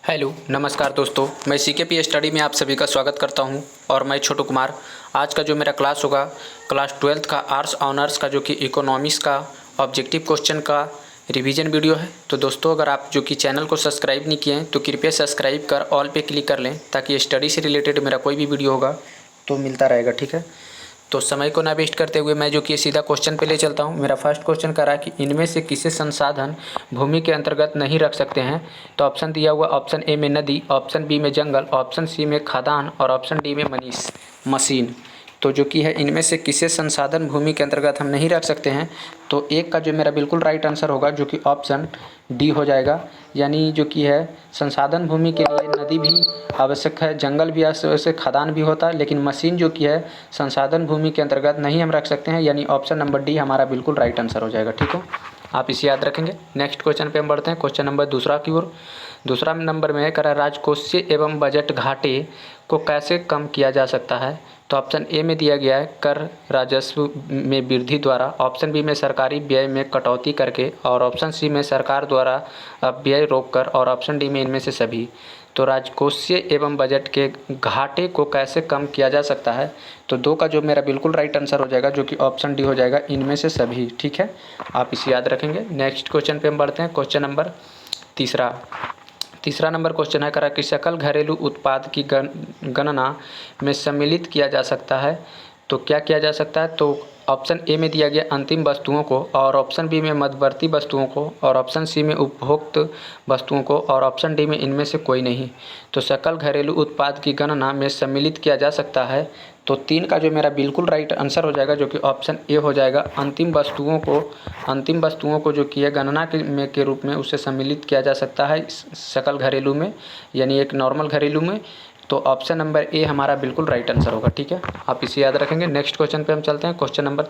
Hello नमस्कार दोस्तों, मैं सीकेपी स्टडी में आप सभी का स्वागत करता हूं और मैं छोटू कुमार। आज का जो मेरा क्लास होगा क्लास 12th का आर्ट्स ऑनर्स का जो कि इकोनॉमिक्स का ऑब्जेक्टिव क्वेश्चन का रिवीजन वीडियो है। तो दोस्तों, अगर आप जो कि चैनल को सब्सक्राइब नहीं किए हैं तो कृपया सब्सक्राइब कर ऑल पे क्लिक कर लें ताकि स्टडी से रिलेटेड मेरा कोई भी वीडियो होगा तो मिलता रहेगा। ठीक है, तो समय को ना वेस्ट करते हुए मैं जो कि सीधा क्वेश्चन पे ले चलता हूँ। मेरा फर्स्ट क्वेश्चन कह रहा है कि इनमें से किसी संसाधन भूमि के अंतर्गत नहीं रख सकते हैं। तो ऑप्शन दिया हुआ, ऑप्शन ए में नदी, ऑप्शन बी में जंगल, ऑप्शन सी में खदान और ऑप्शन डी में मशीन। तो जो कि है इनमें से किसी संसाधन भूमि के अंतर्गत हम नहीं रख सकते हैं। तो एक का जो मेरा बिल्कुल राइट आंसर होगा जो कि ऑप्शन डी हो जाएगा। यानी जो कि है संसाधन भूमि के लिए नदी भी आवश्यक है, जंगल भी आवश्यक, खदान भी होता है, लेकिन मशीन जो कि है संसाधन भूमि के अंतर्गत नहीं हम रख सकते हैं। यानी ऑप्शन नंबर डी हमारा बिल्कुल राइट आंसर हो जाएगा। ठीक है, आप इसे याद रखेंगे। नेक्स्ट क्वेश्चन पे हम बढ़ते हैं, क्वेश्चन नंबर दूसरा की ओर। दूसरा नंबर में करा राजकोषीय एवं बजट घाटे को कैसे कम किया जा सकता है। तो ऑप्शन ए में दिया गया है कर राजस्व में वृद्धि द्वारा, ऑप्शन बी में सरकारी व्यय में कटौती करके और ऑप्शन सी में सरकार द्वारा व्यय रोककर और ऑप्शन डी में इनमें से सभी। तो राजकोषीय एवं बजट के घाटे को कैसे कम किया जा सकता है। तो दो का जो मेरा बिल्कुल राइट आंसर हो जाएगा जो कि ऑप्शन डी हो जाएगा, इनमें से सभी। ठीक है, आप इसे याद रखेंगे। नेक्स्ट क्वेश्चन पे हम बढ़ते हैं, क्वेश्चन नंबर तीसरा नंबर क्वेश्चन है करा कि सकल घरेलू उत्पाद की गणना में सम्मिलित किया जा सकता है। तो क्या किया जा सकता है। तो ऑप्शन ए में दिया गया अंतिम वस्तुओं को और ऑप्शन बी में मध्यवर्ती वस्तुओं को और ऑप्शन सी में उपभोक्त वस्तुओं को और ऑप्शन डी में इनमें से कोई नहीं। तो सकल घरेलू उत्पाद की गणना में सम्मिलित किया जा सकता है। तो तीन का जो मेरा बिल्कुल राइट आंसर हो जाएगा जो कि ऑप्शन ए हो जाएगा। अंतिम वस्तुओं को जो कि है गणना के रूप में उसे सम्मिलित किया जा सकता है सकल घरेलू में, यानी एक नॉर्मल घरेलू में। तो ऑप्शन नंबर ए हमारा बिल्कुल राइट आंसर होगा। ठीक है, आप इसे याद रखेंगे। नेक्स्ट क्वेश्चन पे हम चलते हैं, क्वेश्चन नंबर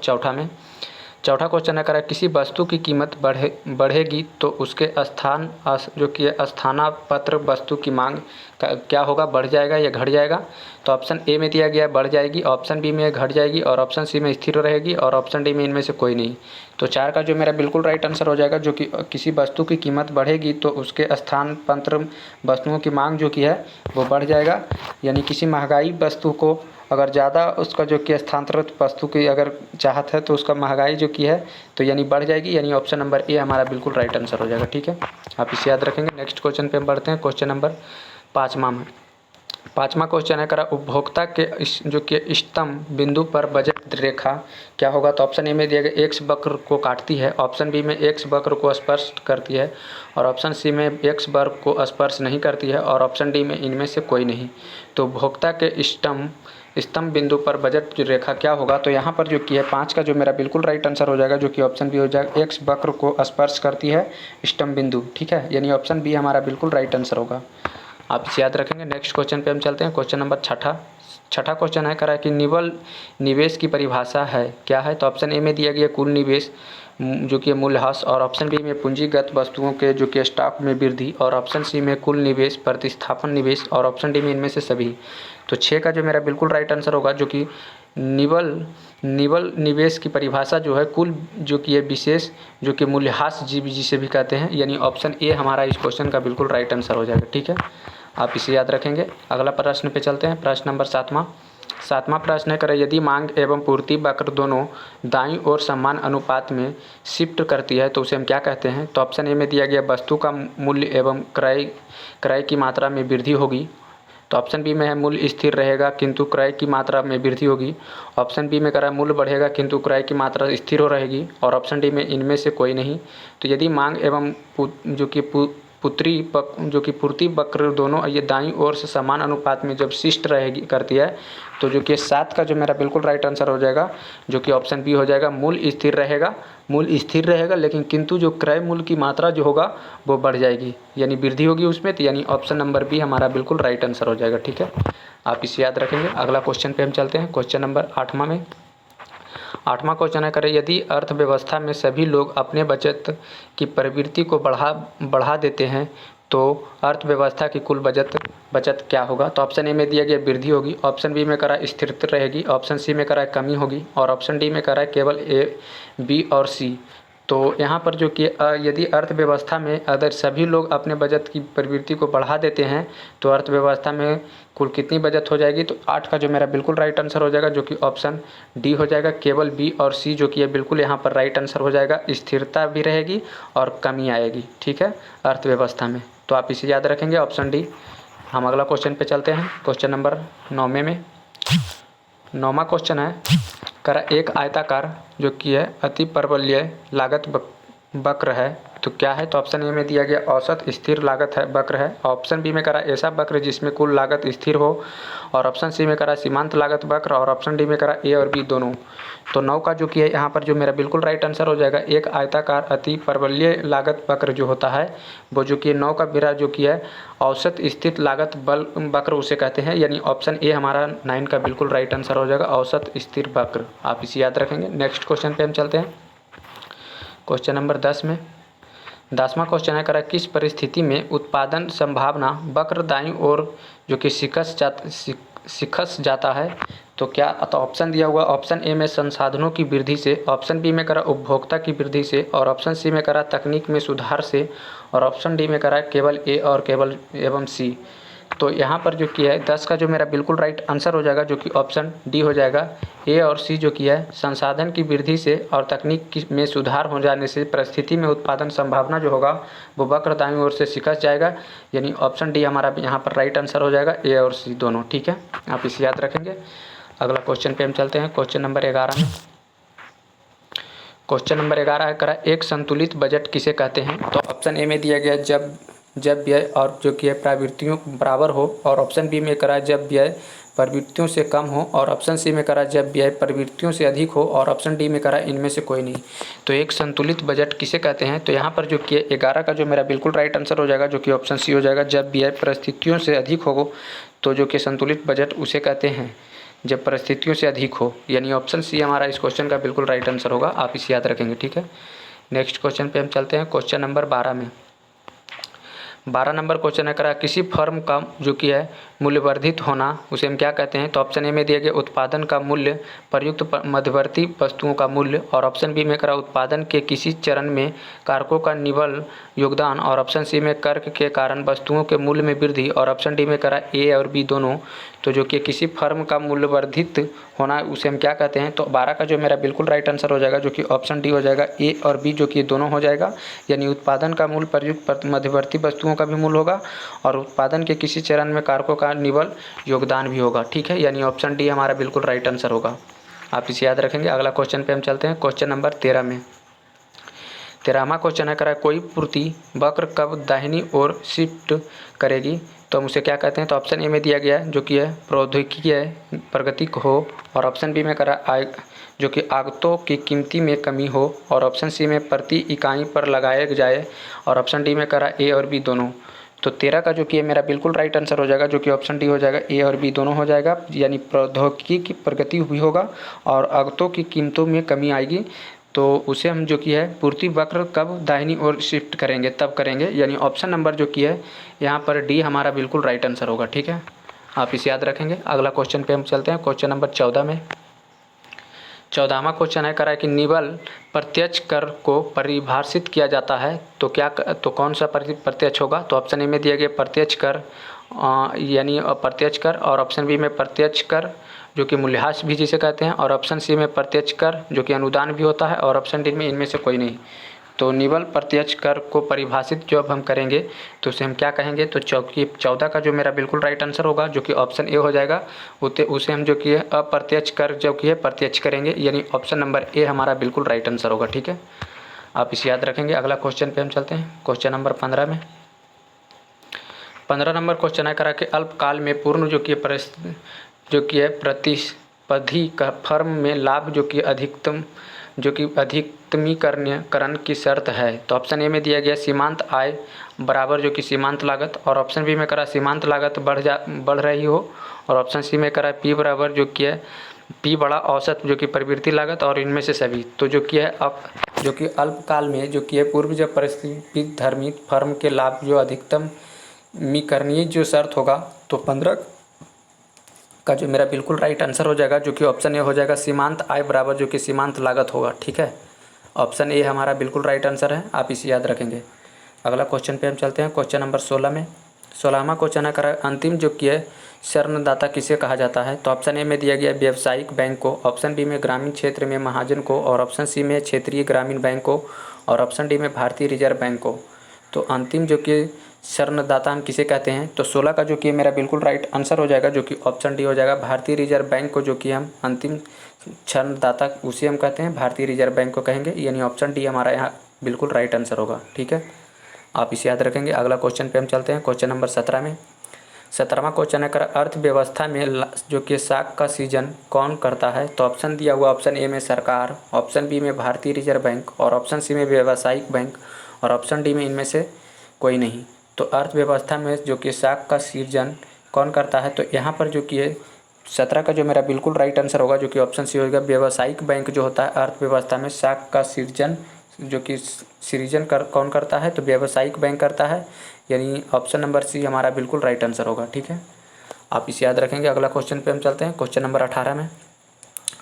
चौथा क्वेश्चन है करा किसी वस्तु की कीमत बढ़ेगी तो उसके जो कि स्थानापन्न वस्तु की मांग क्या होगा, बढ़ जाएगा या घट जाएगा। तो ऑप्शन ए में दिया गया है बढ़ जाएगी, ऑप्शन बी में घट जाएगी और ऑप्शन सी में स्थिर रहेगी और ऑप्शन डी में इनमें से कोई नहीं। तो चार का जो मेरा बिल्कुल राइट आंसर हो जाएगा जो कि किसी वस्तु की कीमत बढ़ेगी तो उसके स्थानापन्न वस्तुओं की मांग जो कि है वो बढ़ जाएगा। यानी किसी महंगाई वस्तु को अगर ज़्यादा उसका जो कि स्थानांतरित वस्तु की अगर चाहत है तो उसका महंगाई जो की है तो यानी बढ़ जाएगी। यानी ऑप्शन नंबर ए हमारा बिल्कुल राइट आंसर हो जाएगा। ठीक है, आप इसे याद रखेंगे। नेक्स्ट क्वेश्चन पे हम बढ़ते हैं, क्वेश्चन नंबर पाँचवा क्वेश्चन है करा उपभोक्ता के जो कि इष्टतम बिंदु पर बजट रेखा क्या होगा। तो ऑप्शन ए में दिया गया एक्स वक्र को काटती है, ऑप्शन बी में एक्स वक्र को स्पर्श करती है और ऑप्शन सी में एक्स वक्र को स्पर्श नहीं करती है और ऑप्शन डी में इनमें से कोई नहीं। तो उपभोक्ता के इष्टतम बिंदु पर बजट रेखा क्या होगा। तो यहाँ पर जो कि है पाँच का जो मेरा बिल्कुल राइट आंसर हो जाएगा जो कि ऑप्शन बी हो जाएगा, एक्स वक्र को स्पर्श करती है इष्टतम बिंदु। ठीक है, यानी ऑप्शन बी हमारा बिल्कुल राइट आंसर होगा, आप इसे याद रखेंगे। नेक्स्ट क्वेश्चन पे हम चलते हैं, क्वेश्चन नंबर छठा क्वेश्चन है करा कि निवेश की परिभाषा है क्या है। तो ऑप्शन ए में दिया गया कुल निवेश जो कि मूल्यह्रास और ऑप्शन बी में पूंजीगत वस्तुओं के जो कि स्टॉक में वृद्धि और ऑप्शन सी में कुल निवेश प्रतिस्थापन निवेश और ऑप्शन डी में इनमें से सभी। तो छः का जो मेरा बिल्कुल राइट आंसर होगा जो कि निवल निवेश की परिभाषा जो है कुल जो कि ये विशेष जो कि मूल्यह्रास जिसे भी कहते हैं, यानी ऑप्शन ए हमारा इस क्वेश्चन का बिल्कुल राइट आंसर हो जाएगा। ठीक है, आप इसे याद रखेंगे। अगला प्रश्न पे चलते हैं, प्रश्न नंबर सातवां प्रश्न है करें यदि मांग एवं पूर्ति वक्र दोनों दाईं ओर समान अनुपात में शिफ्ट करती है तो उसे हम क्या कहते हैं। तो ऑप्शन ए में दिया गया वस्तु का मूल्य एवं क्रय की मात्रा में वृद्धि होगी। तो ऑप्शन बी में है मूल्य स्थिर रहेगा किंतु क्रय की मात्रा में वृद्धि होगी। ऑप्शन बी में करा मूल्य बढ़ेगा किंतु क्रय की मात्रा स्थिर हो रहेगी और ऑप्शन डी में इनमें से कोई नहीं। तो यदि मांग एवं जो कि पूर्ति वक्र दोनों ये दाईं ओर से समान अनुपात में जब शिफ्ट रहेगी करती है तो जो कि 7 का जो मेरा बिल्कुल राइट आंसर हो जाएगा जो कि ऑप्शन बी हो जाएगा, मूल्य स्थिर रहेगा लेकिन किंतु जो क्रय मूल्य की मात्रा जो होगा वो बढ़ जाएगी यानी वृद्धि होगी उसमें। तो यानी ऑप्शन नंबर बी हमारा बिल्कुल राइट आंसर हो जाएगा। ठीक है, आप इसे याद रखेंगे। अगला क्वेश्चन पे हम चलते हैं, क्वेश्चन नंबर आठवां क्वेश्चन है करें यदि अर्थव्यवस्था में सभी लोग अपने बचत की प्रवृत्ति को बढ़ा देते हैं तो अर्थव्यवस्था की कुल बचत क्या होगा। तो ऑप्शन ए में दिया गया वृद्धि होगी, ऑप्शन बी में करा स्थिरता रहेगी, ऑप्शन सी में करा कमी होगी और ऑप्शन डी में करा केवल ए बी और सी। तो यहाँ पर जो कि यदि अर्थव्यवस्था में अगर सभी लोग अपने बचत की प्रवृत्ति को बढ़ा देते हैं तो अर्थव्यवस्था में कुल कितनी बचत हो जाएगी, तो 8 का जो मेरा बिल्कुल राइट आंसर हो जाएगा जो कि ऑप्शन डी हो जाएगा। केवल बी और सी जो कि है बिल्कुल यहाँ पर राइट आंसर हो जाएगा। स्थिरता भी रहेगी और कमी आएगी, ठीक है, अर्थव्यवस्था में। तो आप इसे याद रखेंगे, ऑप्शन डी। हम अगला क्वेश्चन पे चलते हैं, क्वेश्चन नंबर 9 में 9वां क्वेश्चन है, करा एक आयताकार जो कि है अति परवलयीय लागत वक्र है तो क्या है, तो ऑप्शन ए में दिया गया औसत स्थिर लागत है वक्र है। ऑप्शन बी में करा ऐसा वक्र जिसमें कुल लागत स्थिर हो, और ऑप्शन सी में करा सीमांत लागत वक्र, और ऑप्शन डी में करा ए और बी दोनों। तो 9 का जो कि है यहाँ पर जो मेरा बिल्कुल राइट आंसर हो जाएगा, एक आयताकार अति परवलयीय लागत वक्र जो होता है वो जो कि 9 का मेरा जो कि है औसत स्थिर लागत बल वक्र उसे कहते हैं, यानी ऑप्शन ए हमारा 9 का बिल्कुल राइट आंसर हो जाएगा, औसत स्थिर वक्र। आप इसे याद रखेंगे। नेक्स्ट क्वेश्चन पे हम चलते हैं, क्वेश्चन नंबर 10 में 10वां क्वेश्चन है, करा किस परिस्थिति में उत्पादन संभावना वक्र दाईं ओर जो कि सिखस जाता है, तो क्या, तो ऑप्शन दिया हुआ ऑप्शन ए में संसाधनों की वृद्धि से, ऑप्शन बी में करा उपभोक्ता की वृद्धि से, और ऑप्शन सी में करा तकनीक में सुधार से, और ऑप्शन डी में करा केवल ए और केवल एवं सी। तो यहाँ पर जो किया है 10 का जो मेरा बिल्कुल राइट आंसर हो जाएगा जो कि ऑप्शन डी हो जाएगा। ए और सी जो किया है संसाधन की वृद्धि से और तकनीक में सुधार हो जाने से परिस्थिति में उत्पादन संभावना जो होगा वो वक्र दाईं ओर से सिकस जाएगा, यानी ऑप्शन डी हमारा यहाँ पर राइट आंसर हो जाएगा, ए और सी दोनों, ठीक है, आप इसे याद रखेंगे। अगला क्वेश्चन पे हम चलते हैं, क्वेश्चन नंबर 11 में। क्वेश्चन नंबर 11 है, करा एक संतुलित बजट किसे कहते हैं, तो ऑप्शन ए में दिया गया जब व्यय और जो कि है प्रवृत्तियों बराबर हो, और ऑप्शन बी में करा जब व्यय प्रवृत्तियों से कम हो, और ऑप्शन सी में करा जब व्यय प्रवृत्तियों से अधिक हो, और ऑप्शन डी में करा इनमें से कोई नहीं। तो एक संतुलित बजट किसे कहते हैं, तो यहाँ पर जो कि 11 का जो मेरा बिल्कुल राइट आंसर हो जाएगा जो कि ऑप्शन सी हो जाएगा। जब व्यय परिस्थितियों से अधिक हो तो जो कि संतुलित बजट उसे कहते हैं जब परिस्थितियों से अधिक हो, यानी ऑप्शन सी हमारा इस क्वेश्चन का बिल्कुल राइट आंसर होगा, आप इसे याद रखेंगे, ठीक है। नेक्स्ट क्वेश्चन पे हम चलते हैं, क्वेश्चन नंबर 12 में 12 नंबर क्वेश्चन है, करा किसी फर्म का जो कि है मूल्यवर्धित होना उसे हम क्या कहते हैं, तो ऑप्शन ए में दिया गया उत्पादन का मूल्य प्रयुक्त मध्यवर्ती वस्तुओं का मूल्य, और ऑप्शन बी में करा उत्पादन के किसी चरण में कारकों का निवल योगदान, और ऑप्शन सी में कर्क के कारण वस्तुओं के मूल्य में वृद्धि, और ऑप्शन डी में करा ए और बी दोनों। तो जो कि किसी फर्म का मूल्यवर्धित होना उसे हम क्या कहते हैं, तो 12 का जो मेरा बिल्कुल राइट आंसर हो जाएगा जो कि ऑप्शन डी हो जाएगा, ए और बी जो कि दोनों हो जाएगा, यानी उत्पादन का मूल्य प्रयुक्त मध्यवर्ती वस्तुओं का भी मूल्य होगा और उत्पादन के किसी चरण में कारकों का निवल योगदान भी होगा, ठीक है, यानी ऑप्शन डी हमारा बिल्कुल राइट आंसर होगा, आप इसे याद रखेंगे। अगला क्वेश्चन पे हम चलते हैं, क्वेश्चन नंबर 13 में 13वां क्वेश्चन है, करा कोई पूर्ति वक्र कब दाहिनी ओर शिफ्ट करेगी, तो हम उसे क्या कहते हैं, तो ऑप्शन ए में दिया गया जो कि है प्रौद्योगिकीय प्रगति हो, और ऑप्शन बी में करा जो कि आगतों की कीमती में कमी हो, और ऑप्शन सी में प्रति इकाई पर लगाए जाए, और ऑप्शन डी में करा ए और बी दोनों। तो 13 का जो कि है मेरा बिल्कुल राइट आंसर हो जाएगा जो कि ऑप्शन डी हो जाएगा, ए और बी दोनों हो जाएगा, यानी प्रौद्योगिकी की प्रगति हुई होगा और आगतों की कीमतों में कमी आएगी, तो उसे हम जो कि है पूर्ति वक्र कब दाहिनी ओर शिफ्ट करेंगे तब करेंगे, यानी ऑप्शन नंबर जो कि है यहाँ पर डी हमारा बिल्कुल राइट आंसर होगा, ठीक है, आप इसे याद रखेंगे। अगला क्वेश्चन पे हम चलते हैं, क्वेश्चन नंबर 14 में 14वां क्वेश्चन है, करा कि निवल प्रत्यक्ष कर को परिभाषित किया जाता है, तो क्या, तो कौन सा प्रत्यक्ष होगा, तो ऑप्शन ए में दिया गया प्रत्यक्ष कर यानी अप्रत्यक्ष कर, और ऑप्शन बी में प्रत्यक्ष कर जो कि मूल्यह्रास भी जिसे कहते हैं, और ऑप्शन सी में प्रत्यक्ष कर जो कि अनुदान भी होता है, और ऑप्शन डी में इनमें से कोई नहीं। तो निवल प्रत्यक्ष कर को परिभाषित जो अब हम करेंगे तो उसे हम क्या कहेंगे, तो 14 का जो मेरा बिल्कुल राइट आंसर होगा जो कि ऑप्शन ए हो जाएगा, उसे हम जो कि है अप्रत्यक्ष कर जो कि है प्रत्यक्ष करेंगे, यानी ऑप्शन नंबर ए हमारा बिल्कुल राइट आंसर होगा, ठीक है, आप इसे याद रखेंगे। अगला क्वेश्चन पे हम चलते हैं, क्वेश्चन नंबर 15 में 15 नंबर क्वेश्चन है, करा कि अल्पकाल में पूर्ण जो कि है प्रतिस्पर्धी का फर्म में लाभ जो कि अधिकतमीकरण की शर्त है, तो ऑप्शन ए में दिया गया सीमांत आय बराबर जो कि सीमांत लागत, और ऑप्शन बी में करा सीमांत लागत बढ़ रही हो, और ऑप्शन सी में करा पी बराबर जो कि है पी बड़ा औसत जो कि प्रवृत्ति लागत, और इनमें से सभी। तो जो कि है अब जो कि अल्पकाल में जो कि है पूर्व जब परिस्थिति धर्मी फर्म के लाभ जो अधिकतमीकरणीय जो शर्त होगा, तो 15 का जो मेरा बिल्कुल राइट आंसर हो जाएगा जो कि ऑप्शन ए हो जाएगा सीमांत आय बराबर जो कि सीमांत लागत होगा, ठीक है, ऑप्शन ए हमारा बिल्कुल राइट आंसर है, आप इसे याद रखेंगे। अगला क्वेश्चन पे हम चलते हैं, क्वेश्चन नंबर 16 में। 16वां क्वेश्चन है करा अंतिम जो कि है ऋणदाता किसे कहा जाता है? तो ऑप्शन ए में दिया गया व्यावसायिक बैंक को, ऑप्शन बी में ग्रामीण क्षेत्र में महाजन को, और ऑप्शन सी में क्षेत्रीय ग्रामीण बैंक को, और ऑप्शन डी में भारतीय रिजर्व बैंक को। तो अंतिम जो कि ऋणदाता हम किसे कहते हैं? तो 16 का जो कि मेरा बिल्कुल राइट आंसर हो जाएगा, जो कि ऑप्शन डी हो जाएगा। भारतीय रिजर्व बैंक को जो कि हम अंतिम ऋणदाता उसे हम कहते हैं, भारतीय रिजर्व बैंक को कहेंगे, यानी ऑप्शन डी हमारा यहाँ बिल्कुल राइट आंसर होगा। ठीक है, आप इसे याद रखेंगे। अगला क्वेश्चन पे हम चलते हैं, क्वेश्चन नंबर 17 में। 17वां क्वेश्चन है अर्थव्यवस्था में जो कि साख का सीजन कौन करता है? तो ऑप्शन दिया हुआ ऑप्शन ए में सरकार, ऑप्शन बी में भारतीय रिजर्व बैंक, और ऑप्शन सी में व्यावसायिक बैंक, और ऑप्शन डी में इनमें से कोई नहीं। तो अर्थव्यवस्था में जो कि साख का सीजन कौन करता है? तो यहाँ पर जो कि 17 का जो मेरा बिल्कुल राइट आंसर होगा, जो कि ऑप्शन सी होगा। व्यावसायिक बैंक जो होता है अर्थव्यवस्था में साख का सृजन जो कि सृजन कौन करता है? तो व्यावसायिक बैंक करता है, यानी ऑप्शन नंबर सी हमारा बिल्कुल राइट आंसर होगा। ठीक है, आप इसे याद रखेंगे। अगला क्वेश्चन पे हम चलते हैं, क्वेश्चन नंबर 18 में।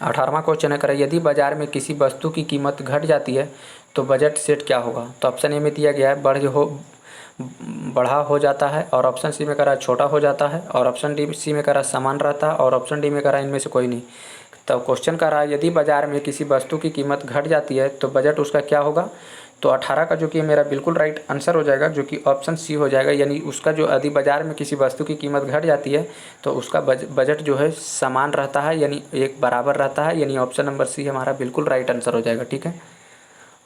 18वां क्वेश्चन है यदि बाजार में किसी वस्तु की कीमत घट जाती है तो बजट सेट क्या होगा? तो ऑप्शन ए में दिया गया है बढ़ा हो जाता है, और ऑप्शन सी में छोटा हो जाता है, और ऑप्शन डी सी में समान रहता है, और ऑप्शन डी में इनमें से कोई नहीं। तो क्वेश्चन यदि बाजार में किसी वस्तु की कीमत घट जाती है तो बजट उसका क्या होगा? तो 18 का जो कि मेरा बिल्कुल राइट आंसर हो जाएगा, जो कि ऑप्शन सी हो जाएगा, यानी उसका जो यदि बाजार में किसी वस्तु की कीमत घट जाती है तो उसका बजट जो है समान रहता है, यानी एक बराबर रहता है, यानी ऑप्शन नंबर सी हमारा बिल्कुल राइट आंसर हो जाएगा। ठीक है,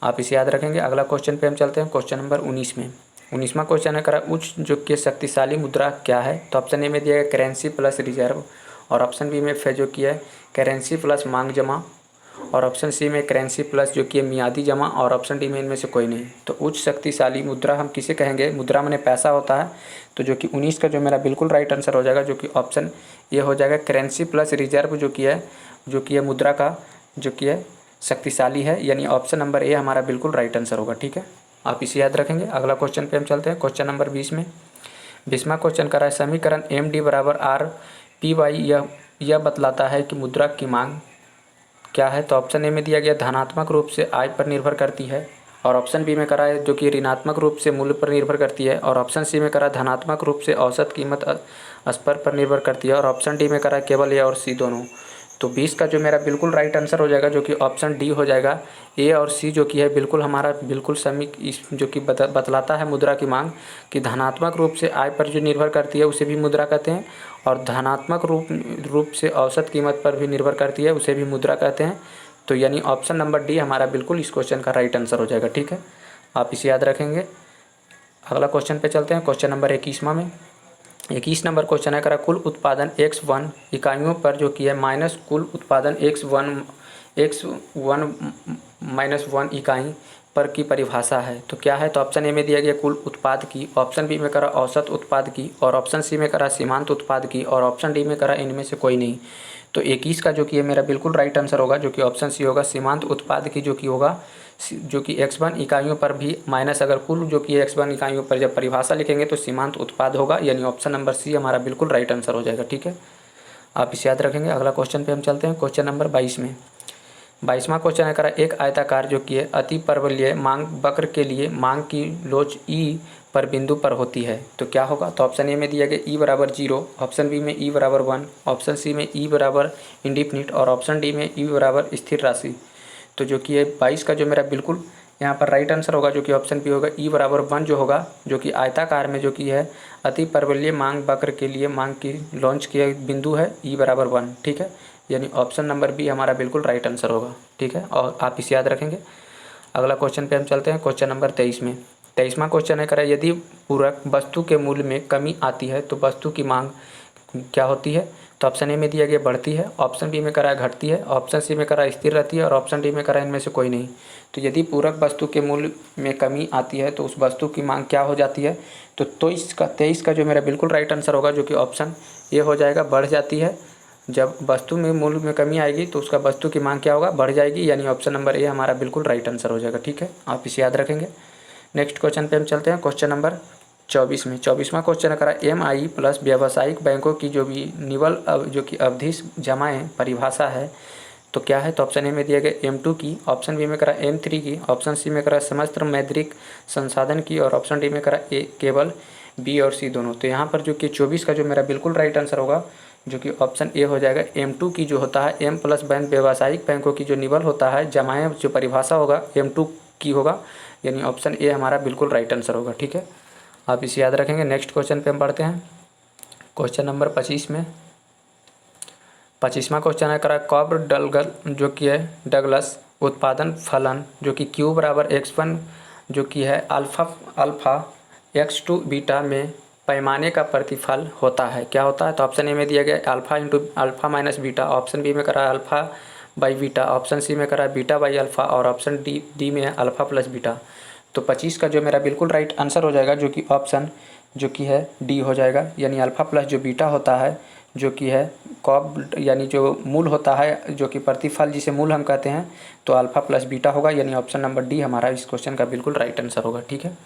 आप इसे याद रखेंगे। अगला क्वेश्चन पे हम चलते हैं, क्वेश्चन नंबर 19 में। 19वां क्वेश्चन है उच्च जो कि शक्तिशाली मुद्रा क्या है? तो ऑप्शन ए में दिया गया करेंसी प्लस रिजर्व, और ऑप्शन बी में जो कि है करेंसी प्लस मांग जमा, और ऑप्शन सी में करेंसी प्लस जो कि मियादी जमा, और ऑप्शन डी में इनमें से कोई नहीं। तो उच्च शक्तिशाली मुद्रा हम किसे कहेंगे? मुद्रा माने पैसा होता है, तो जो कि 19 का जो मेरा बिल्कुल राइट आंसर हो जाएगा, जो कि ऑप्शन ये हो जाएगा करेंसी प्लस रिजर्व, जो कि है मुद्रा का जो कि है शक्तिशाली है, यानी ऑप्शन नंबर ए हमारा बिल्कुल राइट आंसर होगा। ठीक है, आप इसे याद रखेंगे। अगला क्वेश्चन पे हम चलते हैं, क्वेश्चन नंबर 20 में। 20वां क्वेश्चन समीकरण एम डी बराबर आर पी वाई यह बतलाता है कि मुद्रा की मांग क्या है? तो ऑप्शन ए में दिया गया धनात्मक रूप से आय पर निर्भर करती है, और ऑप्शन बी में है जो कि ऋणात्मक रूप से मूल्य पर निर्भर करती है, और ऑप्शन सी में धनात्मक रूप से औसत कीमत स्तर पर निर्भर करती है, और ऑप्शन डी में केवल ए और सी दोनों। तो 20 का जो मेरा बिल्कुल राइट आंसर हो जाएगा, जो कि ऑप्शन डी हो जाएगा। ए और सी जो कि है बिल्कुल हमारा बिल्कुल जो कि बतलाता है मुद्रा की मांग कि धनात्मक रूप से आय पर जो निर्भर करती है उसे भी मुद्रा कहते हैं, और धनात्मक रूप से औसत कीमत पर भी निर्भर करती है उसे भी मुद्रा कहते हैं। तो यानी ऑप्शन नंबर डी हमारा बिल्कुल इस क्वेश्चन का राइट आंसर हो जाएगा। ठीक है, आप इसे याद रखेंगे। अगला क्वेश्चन पे चलते हैं, क्वेश्चन नंबर 21वां में। 21 नंबर क्वेश्चन है कुल उत्पादन x1 इकाइयों पर जो कि है माइनस कुल उत्पादन x1 माइनस 1 इकाई पर की परिभाषा है। तो क्या है? तो ऑप्शन ए में दिया गया कुल उत्पाद की, ऑप्शन बी में औसत उत्पाद की, और ऑप्शन सी में सीमांत उत्पाद की, और ऑप्शन डी में इनमें से कोई नहीं। तो 21 का जो कि मेरा बिल्कुल राइट आंसर होगा, जो कि ऑप्शन सी होगा सीमांत उत्पाद की, जो कि होगा जो कि x1 इकाइयों पर भी माइनस अगर कुल जो कि x1 इकाइयों पर जब परिभाषा लिखेंगे तो सीमांत उत्पाद होगा, यानी ऑप्शन नंबर सी हमारा बिल्कुल राइट आंसर हो जाएगा। ठीक है, आप इसे याद रखेंगे। अगला क्वेश्चन पे हम चलते हैं, क्वेश्चन नंबर 22 में। 22वां क्वेश्चन है एक आयताकार जो कि अति परवलयीय मांग वक्र के लिए मांग की लोच ई पर बिंदु पर होती है, तो क्या होगा? तो ऑप्शन ए में दिया गया ई बराबर 0, ऑप्शन बी में ई बराबर 1, ऑप्शन सी में ई बराबर इंडिफिनिट, और ऑप्शन डी में ई बराबर स्थिर राशि। तो जो कि 22 का जो मेरा बिल्कुल यहाँ पर राइट आंसर होगा, जो कि ऑप्शन बी होगा ई बराबर 1 जो होगा, जो कि आयताकार में जो कि है अति परवलयीय मांग वक्र के लिए मांग की लॉन्च किया बिंदु है ई बराबर 1। ठीक है, यानी ऑप्शन नंबर बी हमारा बिल्कुल राइट आंसर होगा। ठीक है, और आप इसे याद रखेंगे। अगला क्वेश्चन पे हम चलते हैं, क्वेश्चन नंबर 23 में। 23वां क्वेश्चन है यदि पूरक वस्तु के मूल्य में कमी आती है तो वस्तु की मांग क्या होती है? तो ऑप्शन ए में दिया गया बढ़ती है, ऑप्शन बी में घटती है, ऑप्शन सी में स्थिर रहती है, और ऑप्शन डी में इनमें से कोई नहीं। तो यदि पूरक वस्तु के मूल्य में कमी आती है तो उस वस्तु की मांग क्या हो जाती है? तो 23 का जो मेरा बिल्कुल राइट आंसर होगा, जो कि ऑप्शन ए हो जाएगा बढ़ जाती है। जब वस्तु में मूल्य में कमी आएगी तो उसका वस्तु की मांग क्या होगा? बढ़ जाएगी, यानी ऑप्शन नंबर ए हमारा बिल्कुल राइट आंसर हो जाएगा। ठीक है, आप इसे याद रखेंगे। नेक्स्ट क्वेश्चन पे हम चलते हैं, क्वेश्चन नंबर 24 में। 24वां क्वेश्चन MI प्लस व्यावसायिक बैंकों की जो भी निवल जो कि अवधि जमाएँ परिभाषा है, तो क्या है, तो ऑप्शन ए में दिया गया M2 की, ऑप्शन बी में करा M3 की, ऑप्शन सी में करा समस्त मौद्रिक संसाधन की, और ऑप्शन डी में करा ए केवल बी और सी दोनों। तो यहाँ पर जो कि 24 का जो मेरा बिल्कुल राइट आंसर होगा जो कि ऑप्शन ए हो जाएगा। M2 की जो होता है, M प्लस बैंक व्यावसायिक बैंकों की जो निबल होता है जमाएँ जो परिभाषा होगा M2 की होगा, यानी ऑप्शन ए हमारा बिल्कुल राइट आंसर होगा। ठीक है, आप इसे याद रखेंगे। नेक्स्ट क्वेश्चन पे हम बढ़ते हैं। क्वेश्चन नंबर 25 में 25वां क्वेश्चन है करा कॉब डलगल जो कि है डगलस उत्पादन फलन जो कि Q बराबर x1 जो कि है अल्फ़ा x2 बीटा में पैमाने का प्रतिफल होता है, क्या होता है। तो ऑप्शन ए में दिया गया alpha into alpha minus beta, option b में करा alpha by beta, option c में करा बीटा बाई अल्फ़ा, और ऑप्शन डी में है अल्फ़ा प्लस बीटा। तो 25 का जो मेरा बिल्कुल राइट आंसर हो जाएगा जो कि ऑप्शन जो कि है डी हो जाएगा, यानी अल्फ़ा प्लस जो बीटा होता है जो कि है कॉब यानी जो मूल होता है जो कि प्रतिफल जिसे मूल हम कहते हैं, तो अल्फ़ा प्लस बीटा होगा, यानी ऑप्शन नंबर डी हमारा इस क्वेश्चन का बिल्कुल राइट आंसर होगा। ठीक है,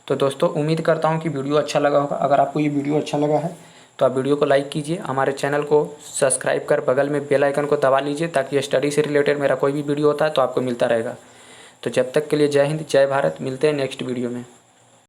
तो दोस्तों उम्मीद करता हूँ कि वीडियो अच्छा लगा होगा। अगर आपको ये वीडियो अच्छा लगा है तो आप वीडियो को लाइक कीजिए, हमारे चैनल को सब्सक्राइब कर बगल में बेल आइकन को दबा लीजिए ताकि स्टडी से रिलेटेड मेरा कोई भी वीडियो होता है तो आपको मिलता रहेगा। तो जब तक के लिए जय हिंद, जय भारत, मिलते हैं नेक्स्ट वीडियो में।